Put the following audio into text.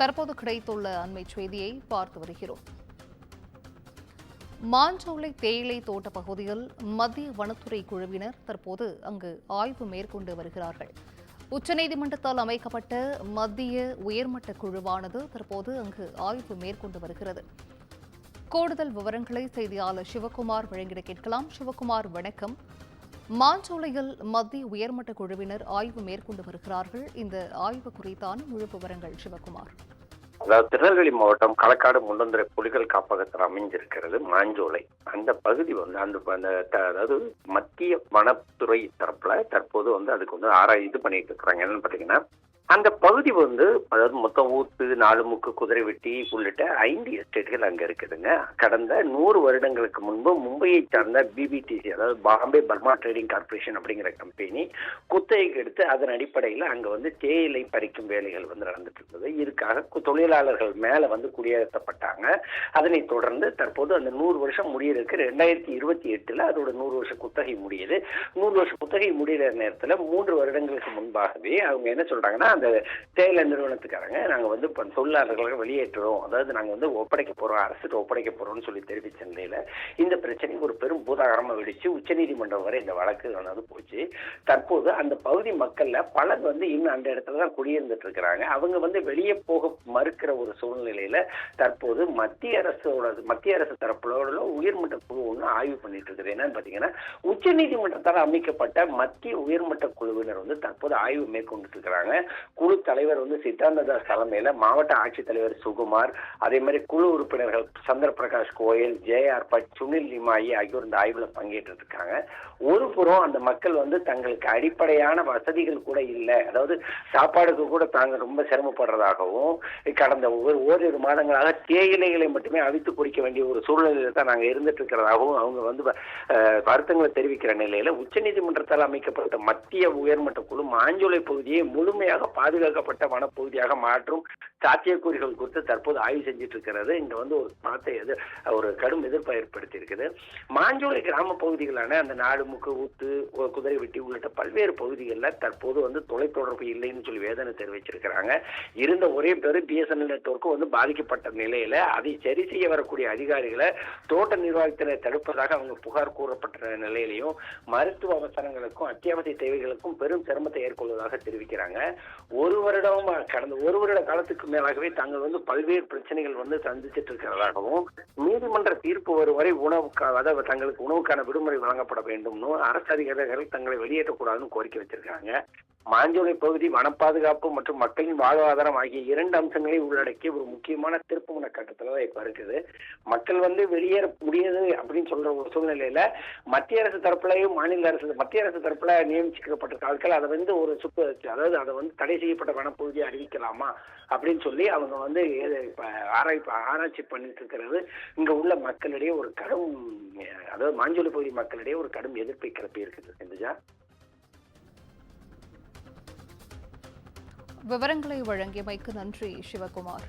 தற்போது கிடைத்துள்ள அண்மை செய்தியை பார்த்து வருகிறோம். மாஞ்சோலை தேயிலை தோட்ட பகுதியில் மத்திய வனத்துறை குழுவினர் தற்போது அங்கு ஆய்வு மேற்கொண்டு வருகிறார்கள். உச்சநீதிமன்றத்தால் அமைக்கப்பட்ட மத்திய உயர்மட்ட குழுவானது தற்போது அங்கு ஆய்வு மேற்கொண்டு வருகிறது. கூடுதல் விவரங்களை செய்தியாளர் சிவகுமார் வழங்கிட கேட்கலாம். சிவகுமார், வணக்கம். மாஞ்சோலையில் மத்திய உயர்மட்ட குழுவினர் ஆய்வு மேற்கொண்டு வருகிறார்கள். இந்த ஆய்வு குறித்தான முழு விவரங்கள் சிவகுமார். அதாவது திருநெல்வேலி மாவட்டம் களக்காடு முண்டந்துறை புலிகள் காப்பகத்தில் அமைஞ்சிருக்கிறது மாஞ்சோலை. அந்த பகுதி அதாவது மத்திய வனத்துறை தரப்புல தற்போது அதுக்கு ஆராய்ச்சி பண்ணிட்டு இருக்கிறாங்க. என்னன்னு பாத்தீங்கன்னா, அந்த பகுதி அதாவது மொத்தம் ஊத்து, நாலுமுக்கு, குதிரைவெட்டி உள்ளிட்ட 5 எஸ்டேட்டுகள் அங்க இருக்குதுங்க. கடந்த 100 வருடங்களுக்கு முன்பு மும்பையை சார்ந்த பிபிடிசி, அதாவது பாம்பே பர்மா ட்ரேடிங் கார்பரேஷன் அப்படிங்கிற கம்பெனி குத்தகைக்கு எடுத்து அதன் அடிப்படையில் அங்க தேயிலை பறிக்கும் வேலைகள் நடந்துட்டு இருந்தது. இதுக்காக தொழிலாளர்கள் மேல குடியேற்றப்பட்டாங்க. அதனைத் தொடர்ந்து தற்போது அந்த 100 வருஷம் முடியறதுக்கு 2028 அதோட 100 வருஷம் குத்தகை முடியுது. 100 வருஷம் குத்தகை முடிகிற நேரத்தில் 3 வருடங்களுக்கு முன்பாகவே அவங்க என்ன சொல்றாங்கன்னா, அந்த தேயிலை நிறுவனத்துக்காரங்க நாங்க தொழிலாளர்களை வெளியேற்றுறோம், அதாவது நாங்க ஒப்படைக்க போறோம், அரசுக்கு ஒப்படைக்க போறோம்னு சொல்லி தெரிவித்த நிலையில இந்த பிரச்சனை ஒரு பெரும் பூதாகரமா வெடிச்சு உச்சநீதிமன்றம் வரை இந்த வழக்கு போச்சு. தற்போது அந்த பகுதி மக்கள்ல பலர் இன்னும் அந்த இடத்துலதான் குடியிருந்துட்டு இருக்கிறாங்க. அவங்க வெளியே போக மறுக்கிற ஒரு சூழ்நிலையில தற்போது மத்திய அரசு தரப்புல உயர்மட்ட குழு ஆய்வு பண்ணிட்டு இருக்குது. என்னன்னு பாத்தீங்கன்னா, உச்சநீதிமன்றத்தால் அமைக்கப்பட்ட மத்திய உயர்மட்ட குழுவினர் தற்போது ஆய்வு மேற்கொண்டு இருக்கிறாங்க. குழு தலைவர் சித்தாந்ததாஸ் தலைமையில மாவட்ட ஆட்சித்தலைவர் சுகுமார், அதே மாதிரி குழு உறுப்பினர்கள் சந்திர பிரகாஷ் கோயல், ஜே.ஆர். பட், சுனில் லிமாயி ஆகியோர் இந்த ஆய்வுல பங்கேற்று இருக்காங்க. ஒரு புறம் அந்த மக்கள் தங்களுக்கு அடிப்படையான வசதிகள் கூட இல்லை, அதாவது சாப்பாடுக்கு கூட தாங்க ரொம்ப சிரமப்படுறதாகவும், கடந்த ஓரிரு மாதங்களாக தேயிலைகளை மட்டுமே அவித்து குடிக்க வேண்டிய ஒரு சூழ்நிலையில தான் நாங்க இருந்துட்டு இருக்கிறதாகவும் அவங்க வருத்தங்களை தெரிவிக்கிற நிலையில உச்சநீதிமன்றத்தால் அமைக்கப்பட்ட மத்திய உயர்மட்ட குழு மாஞ்சோலை பகுதியை முழுமையாக பாதுகாக்கப்பட்ட வனப்பகுதியாக மாற்றும் சாத்தியக்கூறுகள் குறித்து தற்போது ஆய்வு செஞ்சுட்டு இருக்கிறது. இங்க ஒரு கடும் எதிர்ப்பை ஏற்படுத்தி இருக்குது. மாஞ்சோலை கிராம பகுதிகளான அந்த நாடுமுக்கு, ஊத்து, குதிரைவெட்டி உள்ளிட்ட பல்வேறு பகுதிகளில் தற்போது தொலைத்தொடர்பு இல்லைன்னு சொல்லி வேதனை தெரிவிச்சிருக்கிறாங்க. இருந்த ஒரே பேரு பிஎஸ்என்எல் நெட்வொர்க்கும் பாதிக்கப்பட்ட நிலையில அதை சரி செய்ய வரக்கூடிய அதிகாரிகளை தோட்ட நிர்வாகத்தினர் தடுப்பதாக அவங்க புகார் கூறப்பட்ட நிலையிலையும் மருத்துவ அவசரங்களுக்கும் அத்தியாவசிய தேவைகளுக்கும் பெரும் சிரமத்தை ஏற்கொள்வதாக தெரிவிக்கிறாங்க. கடந்த ஒரு வருட காலத்துக்கு மேலாகவே தாங்கள் பல்வேறு பிரச்சனைகள் சந்திச்சிட்டு இருக்கிறதாகவும், நீதிமன்ற தீர்ப்பு வரும் வரை அதாவது தங்களுக்கு உணவுக்கான விடுமுறை வழங்கப்பட வேண்டும்னு அரசு அதிகாரிகள் தங்களை வெளியேற்றக்கூடாதுன்னு கோரிக்கை வச்சிருக்காங்க. மாஞ்சோலை பகுதி வன பாதுகாப்பு மற்றும் மக்களின் வாழ்வாதாரம் ஆகிய 2 அம்சங்களை உள்ளடக்கிய ஒரு முக்கியமான திருப்புமுனை கட்டத்துல இப்ப இருக்குது. மக்கள் வெளியேற முடியாது அப்படின்னு சொல்ற ஒரு சூழ்நிலையில மத்திய அரசு தரப்புலையும் மத்திய அரசு தரப்புல நியமிக்கப்பட்ட ஆட்கள் அதை ஒரு அதாவது அதை தடை செய்யப்பட்ட வனப்பகுதியை அறிவிக்கலாமா அப்படின்னு சொல்லி அவங்க ஆராய்ச்சி பண்ணிட்டு இருக்கிறது இங்க உள்ள மக்களிடையே ஒரு கடும், அதாவது மாஞ்சோலை பகுதி மக்களிடையே ஒரு கடும் எதிர்ப்பை கிளப்பி இருக்குது. செஞ்சுஜா, விவரங்களை வழங்கியமைக்கு நன்றி சிவகுமார்.